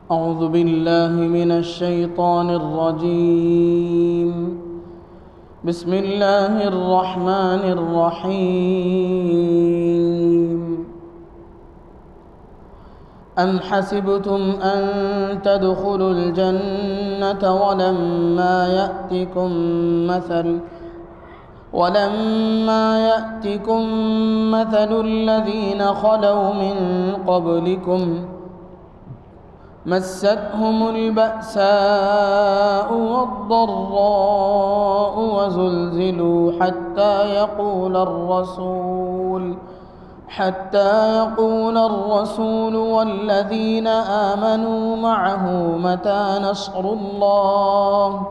أعوذ بالله من الشيطان الرجيم. بسم الله الرحمن الرحيم. أم حسبتم أن تدخلوا الجنة ولما يأتكم مثل الذين خلوا من قبلكم مستهم البأساء والضراء وزلزلوا حتى يقول الرسول والذين آمنوا معه متى نصر الله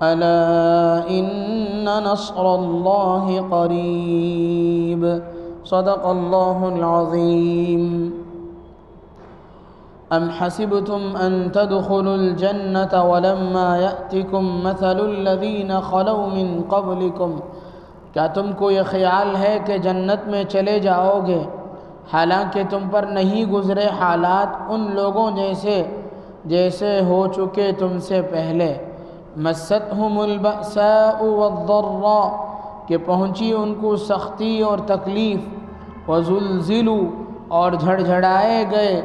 ألا إن نصر الله قريب. صدق الله العظيم. أم حسبتم أن تدخلوا الجنة ولما يأتكم مثل الذين خلوا من قبلكم، کیا تم کو یہ خیال ہے کہ جنت میں چلے جاؤ گے حالانکہ تم پر نہیں گزرے حالات ان لوگوں جیسے ہو چکے تم سے پہلے. مستهم البأساء والضراء، کہ پہنچی ان کو سختی اور تکلیف. وزلزلوا، اور جھڑجھڑائے گئے.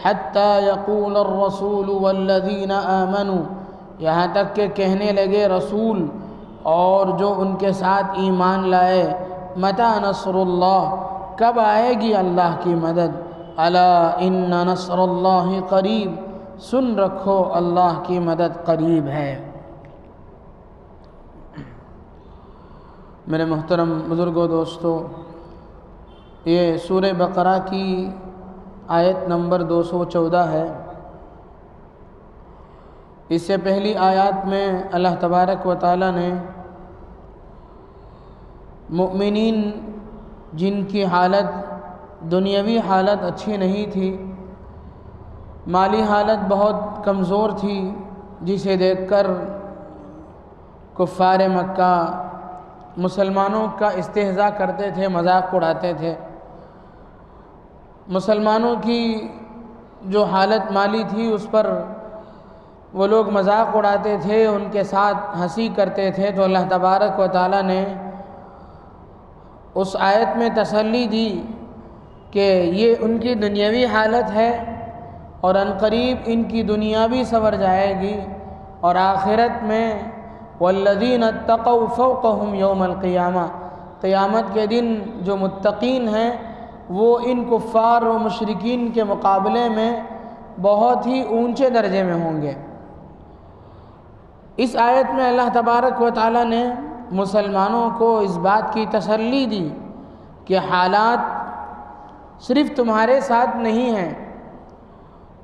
حتی یقول الرسول والذین آمنوا، یہاں تک کہ کہنے لگے رسول اور جو ان کے ساتھ ایمان لائے، متی نصر اللہ، کب آئے گی اللہ کی مدد. الا ان نصر اللہ قریب، سن رکھو اللہ کی مدد قریب ہے. میرے محترم بزرگوں، دوستو، یہ سورہ بقرہ کی آیت نمبر 214 ہے. اس سے پہلی آیات میں اللہ تبارک و تعالی نے مؤمنین جن کی حالت دنیاوی حالت اچھی نہیں تھی، مالی حالت بہت کمزور تھی، جسے دیکھ کر کفار مکہ مسلمانوں کا استہزاء کرتے تھے، مذاق اڑاتے تھے. مسلمانوں کی جو حالت مالی تھی اس پر وہ لوگ مذاق اڑاتے تھے، ان کے ساتھ ہنسی کرتے تھے. تو اللہ تبارک و تعالی نے اس آیت میں تسلی دی کہ یہ ان کی دنیاوی حالت ہے اور عنقریب ان کی دنیا بھی سنور جائے گی، اور آخرت میں والذین اتقوا فوقہم یوم القیامہ، قیامت کے دن جو متقین ہیں وہ ان کفار و مشرکین کے مقابلے میں بہت ہی اونچے درجے میں ہوں گے. اس آیت میں اللہ تبارک و تعالی نے مسلمانوں کو اس بات کی تسلی دی کہ حالات صرف تمہارے ساتھ نہیں ہیں.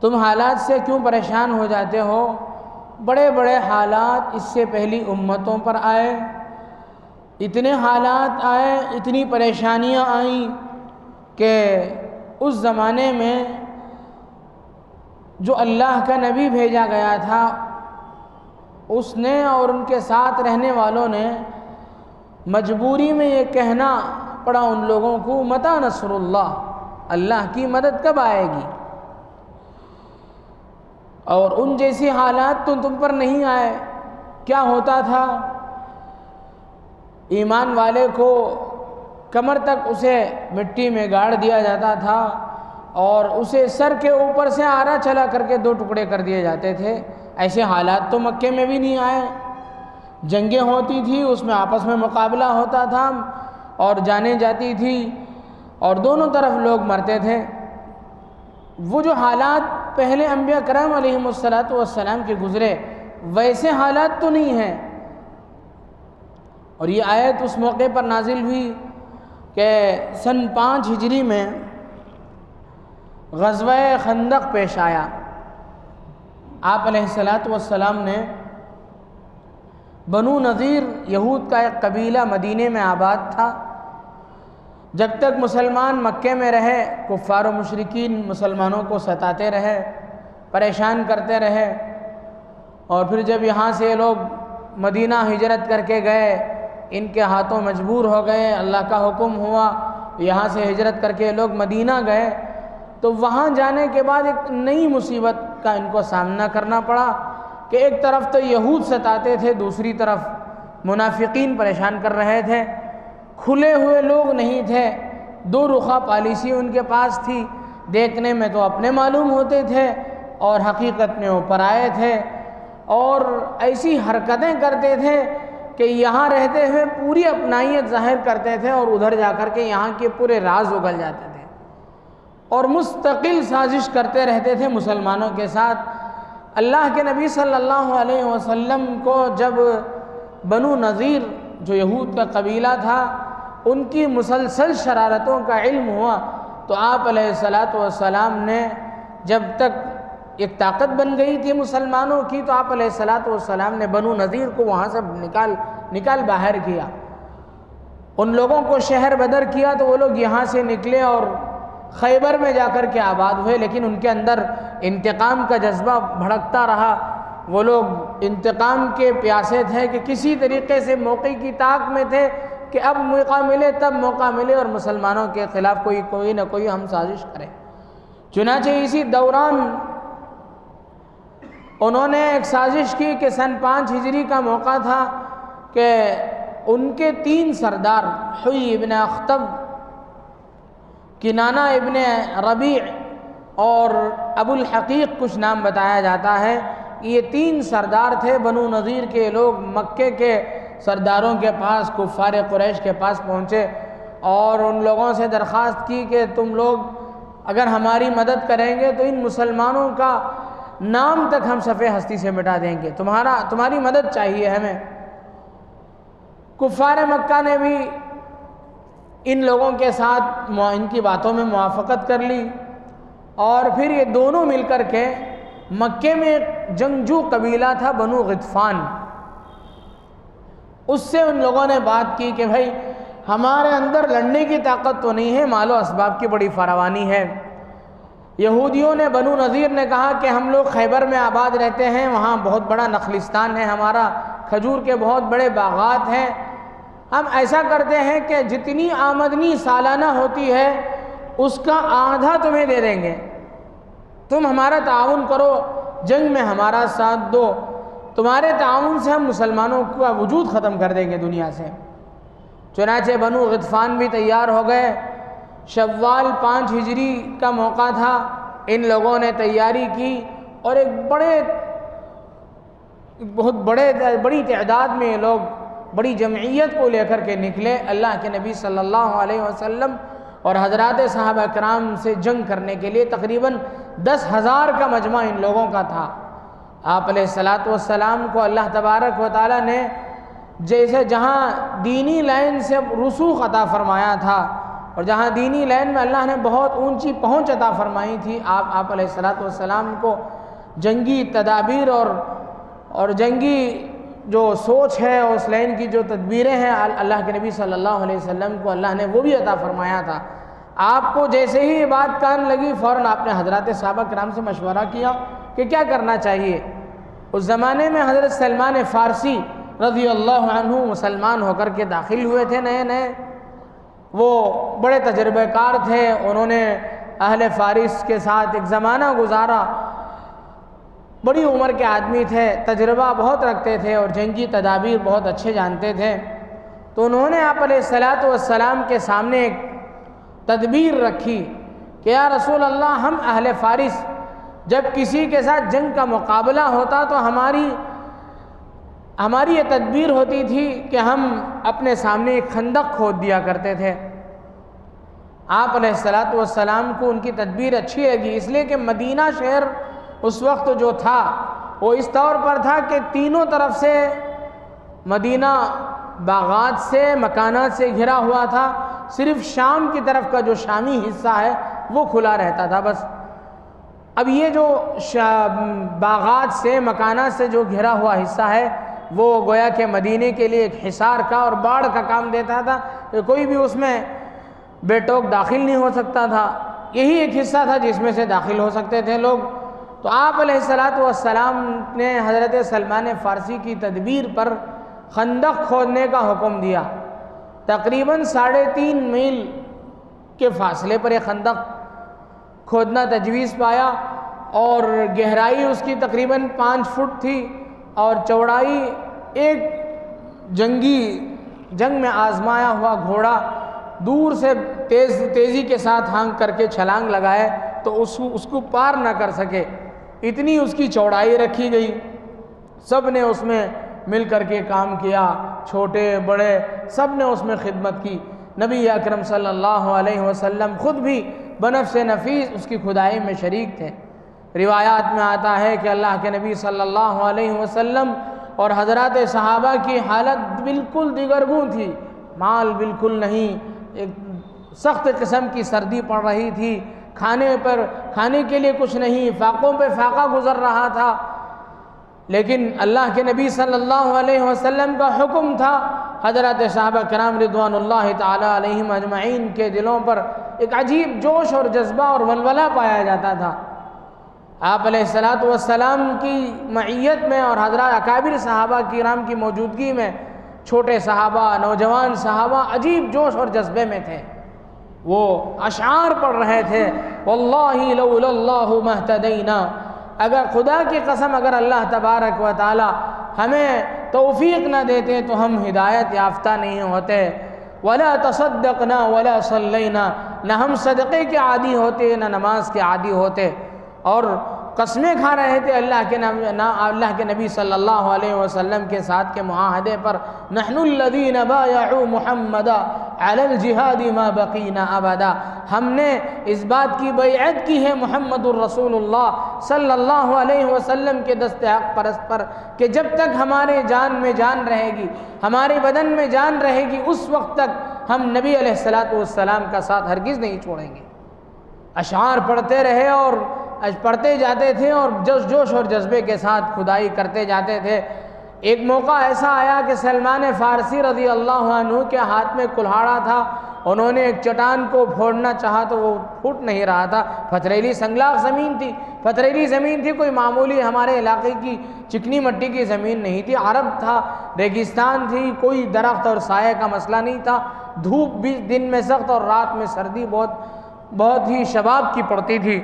تم حالات سے کیوں پریشان ہو جاتے ہو؟ بڑے بڑے حالات اس سے پہلی امتوں پر آئے، اتنے حالات آئے، اتنی پریشانیاں آئیں کہ اس زمانے میں جو اللہ کا نبی بھیجا گیا تھا اس نے اور ان کے ساتھ رہنے والوں نے مجبوری میں یہ کہنا پڑا ان لوگوں کو، متی نصر اللہ، اللہ کی مدد کب آئے گی. اور ان جیسی حالات تو تم پر نہیں آئے. کیا ہوتا تھا؟ ایمان والے کو کمر تک اسے مٹی میں گاڑ دیا جاتا تھا اور اسے سر کے اوپر سے آرا چلا کر کے 2 ٹکڑے کر دیے جاتے تھے. ایسے حالات تو مکے میں بھی نہیں آئے. جنگیں ہوتی تھی، اس میں آپس میں مقابلہ ہوتا تھا اور جانیں جاتی تھی اور دونوں طرف لوگ مرتے تھے. وہ جو حالات پہلے انبیاء کرام علیہم السلام کے گزرے ویسے حالات تو نہیں ہیں. اور یہ آیت اس موقع پر نازل ہوئی کہ سن 5 ہجری میں غزوہ خندق پیش آیا. آپ علیہ السلام نے بنو نذیر یہود کا ایک قبیلہ مدینے میں آباد تھا. جب تک مسلمان مکے میں رہے کفار و مشرکین مسلمانوں کو ستاتے رہے، پریشان کرتے رہے، اور پھر جب یہاں سے لوگ مدینہ ہجرت کر کے گئے، ان کے ہاتھوں مجبور ہو گئے، اللہ کا حکم ہوا، یہاں سے ہجرت کر کے لوگ مدینہ گئے، تو وہاں جانے کے بعد ایک نئی مصیبت کا ان کو سامنا کرنا پڑا کہ ایک طرف تو یہود ستاتے تھے، دوسری طرف منافقین پریشان کر رہے تھے، کھلے ہوئے لوگ نہیں تھے، دو رخا پالیسی ان کے پاس تھی، دیکھنے میں تو اپنے معلوم ہوتے تھے اور حقیقت میں وہ پرائے تھے، اور ایسی حرکتیں کرتے تھے کہ یہاں رہتے ہوئے پوری اپنائیت ظاہر کرتے تھے اور ادھر جا کر کے یہاں کے پورے راز اگل جاتے تھے، اور مستقل سازش کرتے رہتے تھے مسلمانوں کے ساتھ۔ اللہ کے نبی صلی اللہ علیہ وسلم کو جب بنو نذیر جو یہود کا قبیلہ تھا ان کی مسلسل شرارتوں کا علم ہوا تو آپ علیہ السلام نے، جب تک ایک طاقت بن گئی تھی مسلمانوں کی، تو آپ علیہ السلام نے بنو نذیر کو وہاں سے نکال باہر کیا، ان لوگوں کو شہر بدر کیا تو وہ لوگ یہاں سے نکلے اور خیبر میں جا کر کے آباد ہوئے، لیکن ان کے اندر انتقام کا جذبہ بھڑکتا رہا، وہ لوگ انتقام کے پیاسے تھے کہ کسی طریقے سے موقع کی طاق میں تھے کہ اب موقع ملے تب موقع ملے اور مسلمانوں کے خلاف کوئی نہ کوئی ہم سازش کریں۔ چنانچہ اسی دوران انہوں نے ایک سازش کی کہ سن 5 ہجری کا موقع تھا کہ ان کے 3 سردار حوی ابن اخطب، کنانہ ابن ربیع اور ابو الحقیق کچھ نام بتایا جاتا ہے، یہ 3 سردار تھے بنو نذیر کے لوگ، مکے کے سرداروں کے پاس، کفار قریش کے پاس پہنچے اور ان لوگوں سے درخواست کی کہ تم لوگ اگر ہماری مدد کریں گے تو ان مسلمانوں کا نام تک ہم صفحہ ہستی سے مٹا دیں گے، تمہاری مدد چاہیے ہمیں۔ کفار مکہ نے بھی ان لوگوں کے ساتھ ان کی باتوں میں موافقت کر لی، اور پھر یہ دونوں مل کر کے مکے میں ایک جنگجو قبیلہ تھا بنو غطفان، اس سے ان لوگوں نے بات کی کہ بھائی ہمارے اندر لڑنے کی طاقت تو نہیں ہے، مال و اسباب کی بڑی فراوانی ہے۔ یہودیوں نے، بنو نذیر نے کہا کہ ہم لوگ خیبر میں آباد رہتے ہیں، وہاں بہت بڑا نخلستان ہے ہمارا، کھجور کے بہت بڑے باغات ہیں، ہم ایسا کرتے ہیں کہ جتنی آمدنی سالانہ ہوتی ہے اس کا آدھا تمہیں دے دیں گے، تم ہمارا تعاون کرو، جنگ میں ہمارا ساتھ دو، تمہارے تعاون سے ہم مسلمانوں کا وجود ختم کر دیں گے دنیا سے۔ چنانچہ بنو غطفان بھی تیار ہو گئے، شوال 5 ہجری کا موقع تھا، ان لوگوں نے تیاری کی اور ایک بہت بڑی تعداد میں یہ لوگ بڑی جمعیت کو لے کر کے نکلے، اللہ کے نبی صلی اللہ علیہ وسلم اور حضرات صحابہ کرام سے جنگ کرنے کے لیے۔ تقریباً 10,000 کا مجمع ان لوگوں کا تھا۔ آپ علیہ السلام کو اللہ تبارک و تعالیٰ نے جیسے جہاں دینی لائن سے رسوخ عطا فرمایا تھا اور جہاں دینی لائن میں اللہ نے بہت اونچی پہنچ عطا فرمائی تھی، آپ علیہ السلام کو جنگی تدابیر اور جنگی جو سوچ ہے، اس لائن کی جو تدبیریں ہیں، اللہ کے نبی صلی اللہ علیہ وسلم کو اللہ نے وہ بھی عطا فرمایا تھا۔ آپ کو جیسے ہی یہ بات کان لگی فوراً آپ نے حضرات صحابہ کرام سے مشورہ کیا کہ کیا کرنا چاہیے۔ اس زمانے میں حضرت سلمان فارسی رضی اللہ عنہ مسلمان ہو کر کے داخل ہوئے تھے نئے، وہ بڑے تجربہ کار تھے، انہوں نے اہل فارس کے ساتھ ایک زمانہ گزارا، بڑی عمر کے آدمی تھے، تجربہ بہت رکھتے تھے اور جنگی تدابیر بہت اچھے جانتے تھے، تو انہوں نے آپ علیہ السلام کے سامنے ایک تدبیر رکھی کہ یا رسول اللہ، ہم اہل فارس جب کسی کے ساتھ جنگ کا مقابلہ ہوتا تو ہماری یہ تدبیر ہوتی تھی کہ ہم اپنے سامنے ایک خندق کھود دیا کرتے تھے۔ آپ علیہ السلام کو ان کی تدبیر اچھی لگی، اس لیے کہ مدینہ شہر اس وقت جو تھا وہ اس طور پر تھا کہ تینوں طرف سے مدینہ باغات سے، مکانات سے گھرا ہوا تھا، صرف شام کی طرف کا جو شامی حصہ ہے وہ کھلا رہتا تھا بس۔ اب یہ جو باغات سے، مکانات سے جو گھرا ہوا حصہ ہے وہ گویا کہ مدینے کے لیے ایک حصار کا اور باڑ کا کام دیتا تھا کہ کوئی بھی اس میں بے ٹوک داخل نہیں ہو سکتا تھا، یہی ایک حصہ تھا جس میں سے داخل ہو سکتے تھے لوگ۔ تو آپ علیہ السلام نے حضرت سلمان فارسی کی تدبیر پر خندق کھودنے کا حکم دیا۔ تقریباً 3.5 میل کے فاصلے پر یہ خندق کھودنا تجویز پایا اور گہرائی اس کی تقریباً 5 فٹ تھی اور چوڑائی ایک جنگ میں آزمایا ہوا گھوڑا دور سے تیزی کے ساتھ ہانک کر کے چھلانگ لگائے تو اس کو پار نہ کر سکے، اتنی اس کی چوڑائی رکھی گئی۔ سب نے اس میں مل کر کے کام کیا، چھوٹے بڑے سب نے اس میں خدمت کی۔ نبی اکرم صلی اللہ علیہ وسلم خود بھی بنفس نفیس اس کی کھدائی میں شریک تھے۔ روایات میں آتا ہے کہ اللہ کے نبی صلی اللہ علیہ وسلم اور حضرات صحابہ کی حالت بالکل دیگرگوں تھی، مال بالکل نہیں، ایک سخت قسم کی سردی پڑ رہی تھی، کھانے کے لیے کچھ نہیں، فاقوں پہ فاقہ گزر رہا تھا، لیکن اللہ کے نبی صلی اللہ علیہ وسلم کا حکم تھا۔ حضرات صحابہ کرام رضوان اللہ تعالی علیہم اجمعین کے دلوں پر ایک عجیب جوش اور جذبہ اور ولولہ پایا جاتا تھا۔ آپ علیہ السلام کی معیت میں اور حضرات اکابر صحابہ کرام کی موجودگی میں چھوٹے صحابہ، نوجوان صحابہ عجیب جوش اور جذبے میں تھے۔ وہ اشعار پڑھ رہے تھے، واللہ لولا اللہ مہتدینا، اگر خدا کی قسم اگر اللہ تبارک و تعالی ہمیں توفیق نہ دیتے تو ہم ہدایت یافتہ نہیں ہوتے، ولا تصدقنا ولا صلینا، نہ ہم صدقے کے عادی ہوتے نہ نماز کے عادی ہوتے، اور قسمیں کھا رہے تھے اللہ کے نبی صلی اللہ علیہ وسلم کے ساتھ کے معاہدے پر، نحن الذین بایعوا محمدا علی الجہاد ما بقینا ابدا، ہم نے اس بات کی بیعت کی ہے محمد الرسول اللہ صلی اللہ علیہ وسلم کے دست حق پرست پر کہ جب تک ہمارے جان میں جان رہے گی، ہمارے بدن میں جان رہے گی، اس وقت تک ہم نبی علیہ السلام کا ساتھ ہرگز نہیں چھوڑیں گے۔ اشعار پڑھتے رہے اور پڑھتے جاتے تھے اور جوش اور جذبے کے ساتھ کھدائی کرتے جاتے تھے۔ ایک موقع ایسا آیا کہ سلمان فارسی رضی اللہ عنہ کے ہاتھ میں کلہاڑا تھا، انہوں نے ایک چٹان کو پھوڑنا چاہا تو وہ پھوٹ نہیں رہا تھا، پتھریلی سنگلاخ زمین تھی، پتھریلی زمین تھی، کوئی معمولی ہمارے علاقے کی چکنی مٹی کی زمین نہیں تھی، عرب تھا، ریگستان تھی، کوئی درخت اور سائے کا مسئلہ نہیں تھا، دھوپ بھی دن میں سخت اور رات میں سردی بہت ہی شباب کی پڑتی تھی۔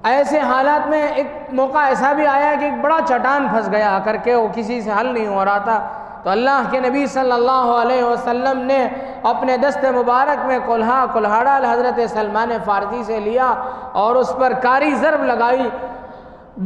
ایسے حالات میں ایک موقع ایسا بھی آیا کہ ایک بڑا چٹان پھنس گیا آ کر کے، وہ کسی سے حل نہیں ہو رہا تھا، تو اللہ کے نبی صلی اللہ علیہ وسلم نے اپنے دست مبارک میں کلہاڑا حضرت سلمان فارسی سے لیا اور اس پر کاری ضرب لگائی۔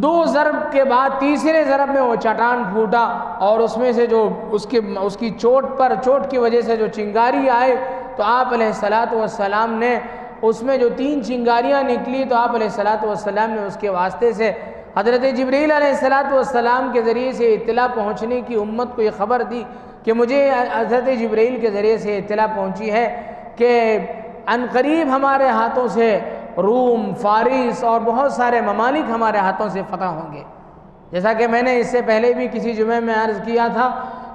2 ضرب کے بعد تیسرے ضرب میں وہ چٹان پھوٹا اور اس میں سے جو اس کی چوٹ کی وجہ سے جو چنگاری آئے تو آپ علیہ السلام نے اس میں جو 3 چنگاریاں نکلی تو آپ علیہ السلام نے اس کے واسطے سے حضرت جبریل علیہ السلام کے ذریعے سے اطلاع پہنچنے کی امت کو یہ خبر دی کہ مجھے حضرت جبریل کے ذریعے سے اطلاع پہنچی ہے کہ عنقریب ہمارے ہاتھوں سے روم، فارس اور بہت سارے ممالک ہمارے ہاتھوں سے فتح ہوں گے۔ جیسا کہ میں نے اس سے پہلے بھی کسی جمعے میں عرض کیا تھا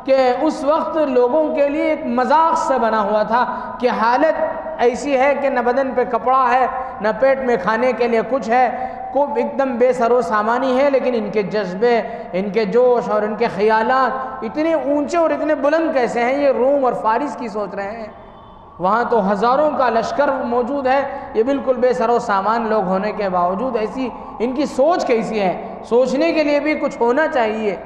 کہ اس وقت لوگوں کے لیے ایک مذاق سا بنا ہوا تھا کہ حالت ایسی ہے کہ نہ بدن پہ کپڑا ہے، نہ پیٹ میں کھانے کے لیے کچھ ہے، ایک دم بے سر و سامانی ہے، لیکن ان کے جذبے، ان کے جوش اور ان کے خیالات اتنے اونچے اور اتنے بلند کیسے ہیں؟ یہ روم اور فارس کی سوچ رہے ہیں، وہاں تو ہزاروں کا لشکر موجود ہے، یہ بالکل بے سر و سامان لوگ ہونے کے باوجود ایسی ان کی سوچ کیسی ہے؟ سوچنے کے لیے بھی کچھ ہونا چاہیے۔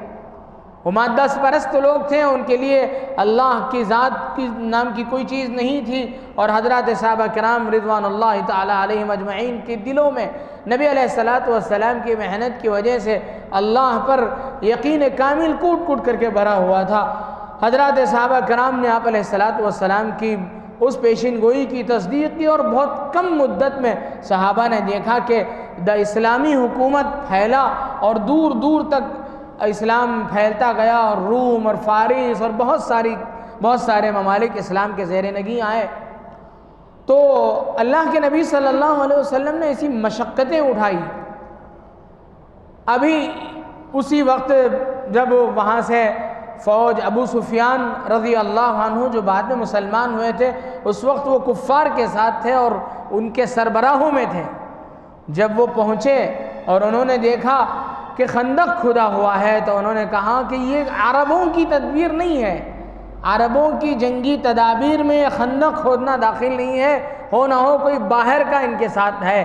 وہ مادہ پرست لوگ تھے، ان کے لیے اللہ کی ذات کی نام کی کوئی چیز نہیں تھی، اور حضرات صحابہ کرام رضوان اللہ تعالی علیہم اجمعین کے دلوں میں نبی علیہ السلام کی محنت کی وجہ سے اللہ پر یقین کامل کوٹ کوٹ کر کے بھرا ہوا تھا۔ حضرات صحابہ کرام نے آپ علیہ السلام کی اس پیشین گوئی کی تصدیق کی، اور بہت کم مدت میں صحابہ نے دیکھا کہ اسلامی حکومت پھیلا اور دور دور تک اسلام پھیلتا گیا، اور روم اور فارس اور بہت سارے ممالک اسلام کے زیر نگیں آئے۔ تو اللہ کے نبی صلی اللہ علیہ وسلم نے ایسی مشقتیں اٹھائی۔ ابھی اسی وقت جب وہاں سے فوج ابو سفیان رضی اللہ عنہ جو بعد میں مسلمان ہوئے تھے، اس وقت وہ کفار کے ساتھ تھے اور ان کے سربراہوں میں تھے۔ جب وہ پہنچے اور انہوں نے دیکھا کہ خندق کھدا ہوا ہے تو انہوں نے کہا کہ یہ عربوں کی تدبیر نہیں ہے، عربوں کی جنگی تدابیر میں خندق کھودنا داخل نہیں ہے، ہو نہ ہو کوئی باہر کا ان کے ساتھ ہے۔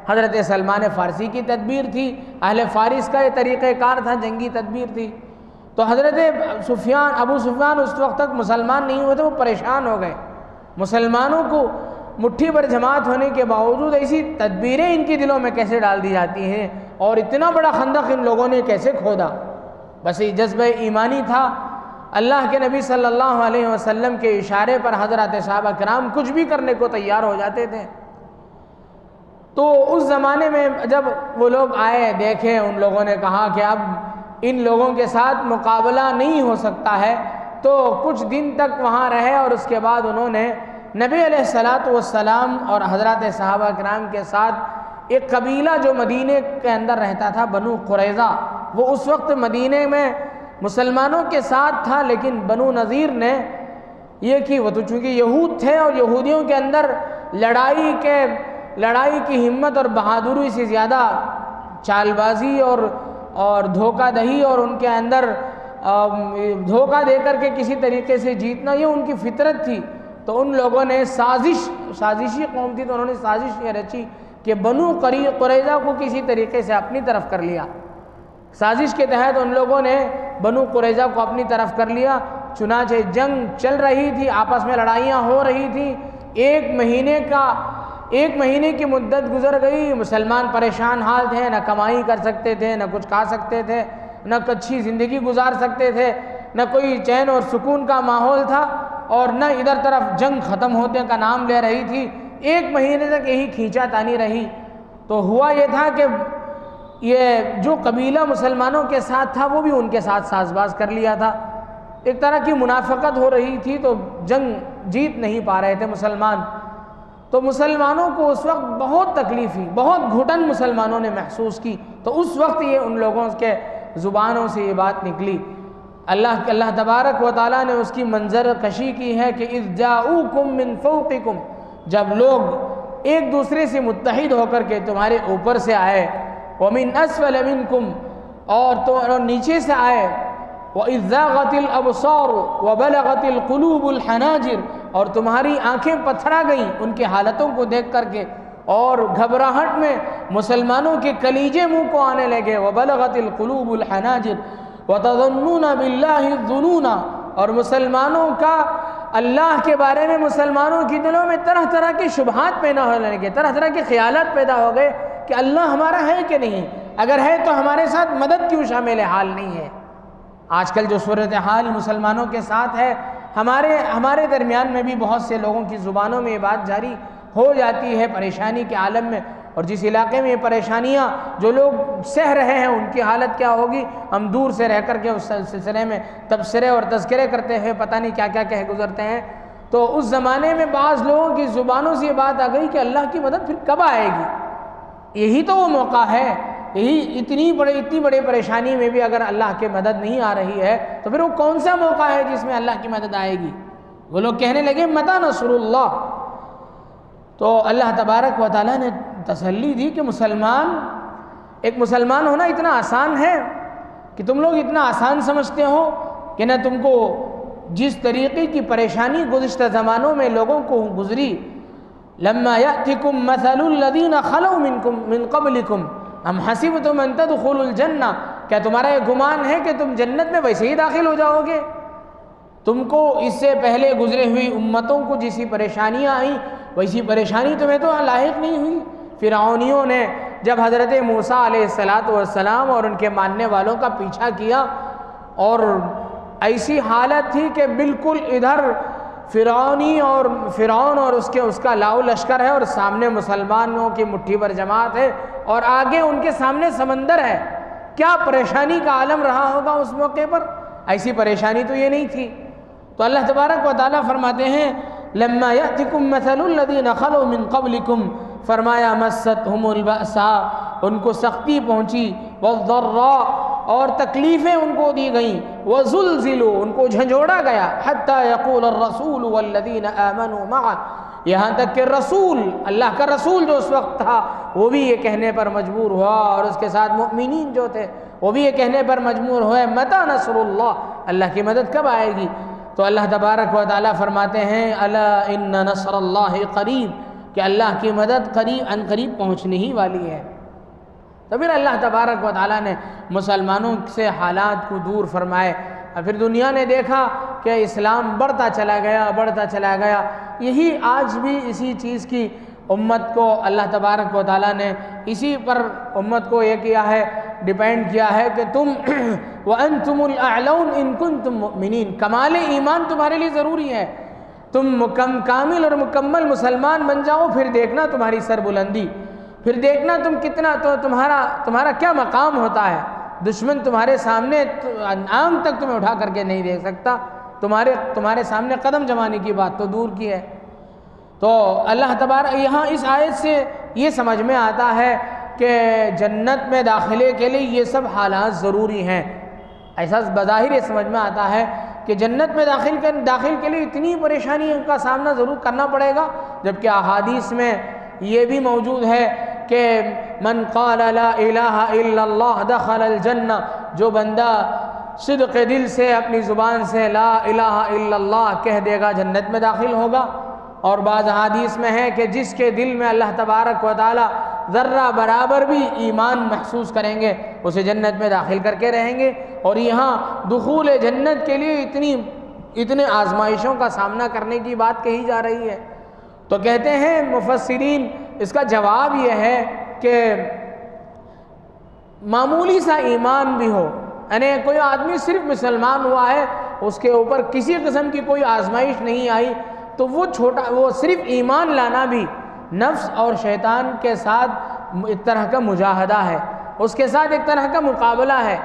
حضرت سلمان فارسی کی تدبیر تھی، اہل فارس کا یہ طریقہ کار تھا، جنگی تدبیر تھی۔ تو حضرت ابو سفیان اس وقت تک مسلمان نہیں ہوئے تھے، وہ پریشان ہو گئے۔ مسلمانوں کو مٹھی پر جماعت ہونے کے باوجود ایسی تدبیریں ان کے دلوں میں کیسے ڈال دی جاتی ہیں، اور اتنا بڑا خندق ان لوگوں نے کیسے کھودا۔ بس یہ جذبہ ایمانی تھا۔ اللہ کے نبی صلی اللہ علیہ وسلم کے اشارے پر حضرات صحابہ کرام کچھ بھی کرنے کو تیار ہو جاتے تھے۔ تو اس زمانے میں جب وہ لوگ آئے، دیکھے، ان لوگوں نے کہا کہ اب ان لوگوں کے ساتھ مقابلہ نہیں ہو سکتا ہے، تو کچھ دن تک وہاں رہے، اور اس کے بعد انہوں نے نبی علیہ السلام اور حضرات صحابہ کرام کے ساتھ ایک قبیلہ جو مدینے کے اندر رہتا تھا، بنو قریظہ، وہ اس وقت مدینے میں مسلمانوں کے ساتھ تھا، لیکن بنو نذیر نے یہ کی، وہ تو چونکہ یہود تھے، اور یہودیوں کے اندر لڑائی کی ہمت اور بہادری سے زیادہ چال بازی اور دھوکہ دہی، اور ان کے اندر دھوکہ دے کر کے کسی طریقے سے جیتنا، یہ ان کی فطرت تھی۔ تو ان لوگوں نے سازشی قوم تھی، تو انہوں نے سازش یہ رچی کہ بنو قریظہ کو کسی طریقے سے اپنی طرف کر لیا۔ سازش کے تحت ان لوگوں نے بنو قریظہ کو اپنی طرف کر لیا۔ چنانچہ جنگ چل رہی تھی، آپس میں لڑائیاں ہو رہی تھیں۔ ایک مہینے کی مدت گزر گئی، مسلمان پریشان حال تھے، نہ کمائی کر سکتے تھے، نہ کچھ کھا سکتے تھے، نہ اچھی زندگی گزار سکتے تھے، نہ کوئی چین اور سکون کا ماحول تھا، اور نہ ادھر طرف جنگ ختم ہونے کا نام لے رہی تھی۔ ایک مہینے تک یہی کھینچا تانی رہی۔ تو ہوا یہ تھا کہ یہ جو قبیلہ مسلمانوں کے ساتھ تھا، وہ بھی ان کے ساتھ ساز باز کر لیا تھا۔ ایک طرح کی منافقت ہو رہی تھی، تو جنگ جیت نہیں پا رہے تھے مسلمان۔ تو مسلمانوں کو اس وقت بہت تکلیف ہوئی، بہت گھٹن مسلمانوں نے محسوس کی۔ تو اس وقت یہ ان لوگوں کے زبانوں سے یہ بات نکلی۔ اللہ تبارک و تعالیٰ نے اس کی منظر کشی کی ہے کہ اذ جاؤکم من فوقکم، جب لوگ ایک دوسرے سے متحد ہو کر کے تمہارے اوپر سے آئے، ومن اسفل منکم، اور نیچے سے آئے، وَإِذْ زَاغَتِ الْأَبْصَارُ وَبَلَغَتِ الْقُلُوبُ الْحَنَاجِرَ، اور تمہاری آنکھیں پتھرا گئیں ان کے حالتوں کو دیکھ کر کے، اور گھبراہٹ میں مسلمانوں کے کلیجے منہ کو آنے لگے، وَبَلَغَتِ الْقُلُوبُ الْحَنَاجِرَ وَتَظُنُّونَ بِاللَّهِ الظُّنُونَ، اور مسلمانوں کا اللہ کے بارے میں مسلمانوں کی دلوں میں طرح طرح کے شبہات پیدا ہونے لگے، طرح طرح کے خیالات پیدا ہو گئے کہ اللہ ہمارا ہے کہ نہیں، اگر ہے تو ہمارے ساتھ مدد کیوں شامل حال نہیں ہے۔ آج کل جو صورتحال مسلمانوں کے ساتھ ہے، ہمارے درمیان میں بھی بہت سے لوگوں کی زبانوں میں یہ بات جاری ہو جاتی ہے پریشانی کے عالم میں، اور جس علاقے میں یہ پریشانیاں جو لوگ سہ رہے ہیں ان کی حالت کیا ہوگی، ہم دور سے رہ کر کے اس سلسلے میں تبصرے اور تذکرے کرتے ہوئے پتہ نہیں کیا کیا کہہ گزرتے ہیں۔ تو اس زمانے میں بعض لوگوں کی زبانوں سے یہ بات آ گئی کہ اللہ کی مدد پھر کب آئے گی، یہی تو وہ موقع ہے، یہی اتنی بڑی پریشانی میں بھی اگر اللہ کی مدد نہیں آ رہی ہے تو پھر وہ کون سا موقع ہے جس میں اللہ کی مدد آئے گی۔ وہ لوگ کہنے لگے متی نصر اللہ۔ تو اللہ تبارک و تعالیٰ نے تسلی دی کہ ایک مسلمان ہونا اتنا آسان ہے کہ تم لوگ اتنا آسان سمجھتے ہو کہ نہ تم کو جس طریقے کی پریشانی گزشتہ زمانوں میں لوگوں کو گزری، لما یأتکم مثل الذین خلوا منکم من قبلکم ام حسبتم ان تدخلوا الجنہ، کیا تمہارا یہ گمان ہے کہ تم جنت میں ویسے ہی داخل ہو جاؤ گے؟ تم کو اس سے پہلے گزرے ہوئی امتوں کو جیسی پریشانیاں آئیں ویسی پریشانی تمہیں تو لاحق نہیں ہوئی۔ فرعونیوں نے جب حضرت موسیٰ علیہ السلام اور ان کے ماننے والوں کا پیچھا کیا، اور ایسی حالت تھی کہ بالکل ادھر فرعون اور اس کا لاؤ لشکر ہے، اور سامنے مسلمانوں کی مٹھی پر جماعت ہے، اور آگے ان کے سامنے سمندر ہے۔ کیا پریشانی کا عالم رہا ہوگا اس موقع پر؟ ایسی پریشانی تو یہ نہیں تھی۔ تو اللہ تبارک و تعالیٰ فرماتے ہیں لما یأتکم مثل الذین خلوا من قبلکم، فرمایا مستہم البأساء، ان کو سختی پہنچی، والضراء، اور تکلیفیں ان کو دی گئیں، وزلزلوا، ان کو جھنجھوڑا گیا، حتی یقول الرسول والذین آمنوا معه، یہاں تک کہ رسول، اللہ کا رسول جو اس وقت تھا وہ بھی یہ کہنے پر مجبور ہوا، اور اس کے ساتھ مؤمنین جو تھے وہ بھی یہ کہنے پر مجبور ہوئے متی نصر اللہ، اللہ کی مدد کب آئے گی؟ تو اللہ تبارک و تعالیٰ فرماتے ہیں الا ان نصر اللہ قریب، کہ اللہ کی مدد ان قریب پہنچنے ہی والی ہے۔ تو پھر اللہ تبارک و تعالیٰ نے مسلمانوں سے حالات کو دور فرمائے، اور پھر دنیا نے دیکھا کہ اسلام بڑھتا چلا گیا۔ یہی آج بھی اسی چیز کی امت کو اللہ تبارک و تعالیٰ نے اسی پر امت کو یہ کیا ہے، ڈیپینڈ کیا ہے کہ تم وَأَنْتُمُ الْأَعْلَوْنَ إِن كُنتُم مُؤْمِنِينَ، کمال ایمان تمہارے لیے ضروری ہے، تم کامل اور مکمل مسلمان بن جاؤ، پھر دیکھنا تمہاری سربلندی، پھر دیکھنا تم کتنا تو تمہارا کیا مقام ہوتا ہے۔ دشمن تمہارے سامنے آنکھ تک تمہیں اٹھا کر کے نہیں دیکھ سکتا، تمہارے سامنے قدم جمانے کی بات تو دور کی ہے۔ تو اللہ تبارک یہاں اس آیت سے یہ سمجھ میں آتا ہے کہ جنت میں داخلے کے لیے یہ سب حالات ضروری ہیں۔ ایسا بظاہر یہ سمجھ میں آتا ہے کہ جنت میں داخل کے لیے اتنی پریشانیوں کا سامنا ضرور کرنا پڑے گا، جبکہ احادیث میں یہ بھی موجود ہے کہ من قال لا الہ الا اللہ دخل الجنہ، جو بندہ صدق دل سے اپنی زبان سے لا الہ الا اللہ کہہ دے گا جنت میں داخل ہوگا۔ اور بعض احادیث میں ہے کہ جس کے دل میں اللہ تبارک و تعالی ذرہ برابر بھی ایمان محسوس کریں گے اسے جنت میں داخل کر کے رہیں گے۔ اور یہاں دخول جنت کے لیے اتنے آزمائشوں کا سامنا کرنے کی بات کہی جا رہی ہے۔ تو کہتے ہیں مفسرین، اس کا جواب یہ ہے کہ معمولی سا ایمان بھی ہو، یعنی کوئی آدمی صرف مسلمان ہوا ہے، اس کے اوپر کسی قسم کی کوئی آزمائش نہیں آئی، تو وہ صرف ایمان لانا بھی نفس اور شیطان کے ساتھ ایک طرح کا مجاہدہ ہے، اس کے ساتھ ایک طرح کا مقابلہ ہے۔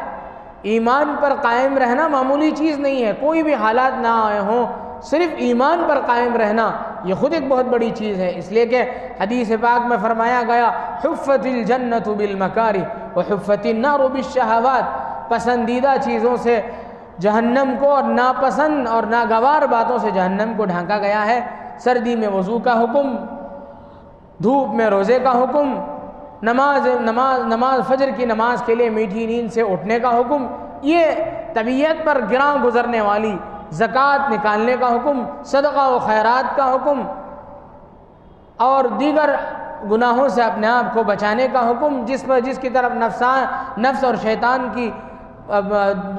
ایمان پر قائم رہنا معمولی چیز نہیں ہے، کوئی بھی حالات نہ آئے ہوں، صرف ایمان پر قائم رہنا یہ خود ایک بہت بڑی چیز ہے۔ اس لیے کہ حدیث پاک میں فرمایا گیا حفت الجنت بالمکارہ وحفت النار بالشہوات، پسندیدہ چیزوں سے جہنم کو اور ناپسند اور ناگوار باتوں سے جہنم کو ڈھانکا گیا ہے۔ سردی میں وضو کا حکم، دھوپ میں روزے کا حکم، نماز فجر کی نماز کے لیے میٹھی نیند سے اٹھنے کا حکم، یہ طبیعت پر گراں گزرنے والی زکوٰۃ نکالنے کا حکم، صدقہ و خیرات کا حکم، اور دیگر گناہوں سے اپنے آپ کو بچانے کا حکم، جس کی طرف نفس اور شیطان کی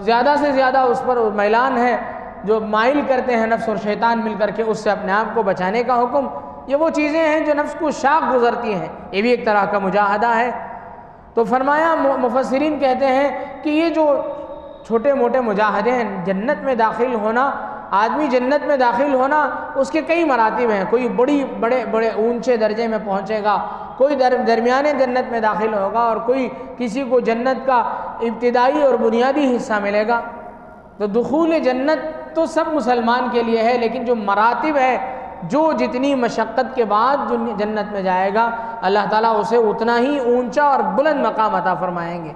زیادہ سے زیادہ اس پر میلان ہے، جو مائل کرتے ہیں نفس اور شیطان مل کر کے، اس سے اپنے آپ کو بچانے کا حکم۔ یہ وہ چیزیں ہیں جو نفس کو شاق گزرتی ہیں، یہ بھی ایک طرح کا مجاہدہ ہے۔ تو فرمایا مفسرین کہتے ہیں کہ یہ جو چھوٹے موٹے مجاہدے ہیں، جنت میں داخل ہونا، آدمی جنت میں داخل ہونا اس کے کئی مراتب ہیں، کوئی بڑے اونچے درجے میں پہنچے گا، کوئی درمیانے جنت میں داخل ہوگا، اور کسی کو جنت کا ابتدائی اور بنیادی حصہ ملے گا۔ تو دخول جنت تو سب مسلمان کے لیے ہے، لیکن جو مراتب ہے، جو جتنی مشقت کے بعد جو جنت میں جائے گا، اللہ تعالیٰ اسے اتنا ہی اونچا اور بلند مقام عطا فرمائیں گے۔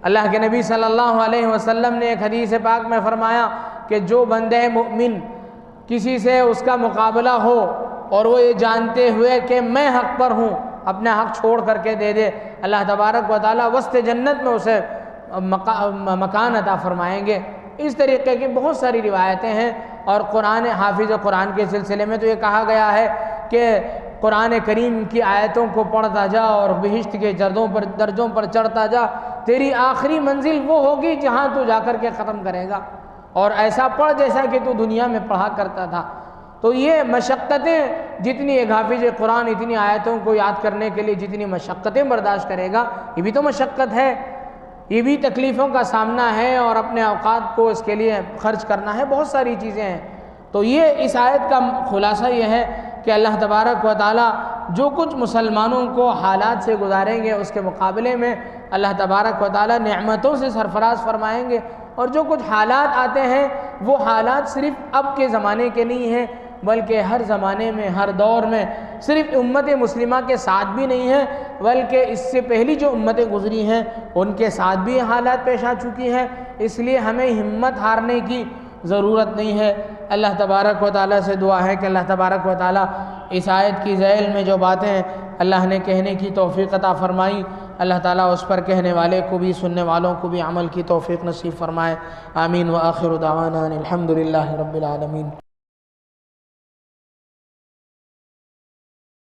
اللہ کے نبی صلی اللہ علیہ وسلم نے ایک حدیث پاک میں فرمایا کہ جو بندہ مومن کسی سے اس کا مقابلہ ہو اور وہ یہ جانتے ہوئے کہ میں حق پر ہوں، اپنا حق چھوڑ کر کے دے دے، اللہ تبارک و تعالیٰ وسط جنت میں اسے مکان عطا فرمائیں گے۔ اس طریقے کی بہت ساری روایتیں ہیں، اور حافظ قرآن کے سلسلے میں تو یہ کہا گیا ہے کہ قرآن کریم کی آیتوں کو پڑھتا جا اور بہشت کے درجوں پر چڑھتا جا، تیری آخری منزل وہ ہوگی جہاں تو جا کر کے ختم کرے گا، اور ایسا پڑھ جیسا کہ تو دنیا میں پڑھا کرتا تھا۔ تو یہ مشقتیں جتنی ایک حافظ قرآن اتنی آیتوں کو یاد کرنے کے لیے جتنی مشقتیں برداشت کرے گا، یہ بھی تو مشقت ہے، یہ بھی تکلیفوں کا سامنا ہے، اور اپنے اوقات کو اس کے لیے خرچ کرنا ہے، بہت ساری چیزیں ہیں۔ تو یہ اس آیت کا خلاصہ یہ ہے کہ اللہ تبارک و تعالیٰ جو کچھ مسلمانوں کو حالات سے گزاریں گے، اس کے مقابلے میں اللہ تبارک و تعالیٰ نعمتوں سے سرفراز فرمائیں گے، اور جو کچھ حالات آتے ہیں وہ حالات صرف اب کے زمانے کے نہیں ہیں، بلکہ ہر زمانے میں، ہر دور میں، صرف امت مسلمہ کے ساتھ بھی نہیں ہے، بلکہ اس سے پہلی جو امتیں گزری ہیں ان کے ساتھ بھی حالات پیش آ چکی ہیں۔ اس لیے ہمیں ہمت ہارنے کی ضرورت نہیں ہے۔ اللہ تبارک و تعالیٰ سے دعا ہے کہ اللہ تبارک و تعالیٰ اس آیت کی ذیل میں جو باتیں اللہ نے کہنے کی توفیق عطا فرمائی، اللہ تعالیٰ اس پر کہنے والے کو بھی، سننے والوں کو بھی عمل کی توفیق نصیب فرمائے۔ آمین۔ وآخر دعوانا الحمد للہ رب العالمین۔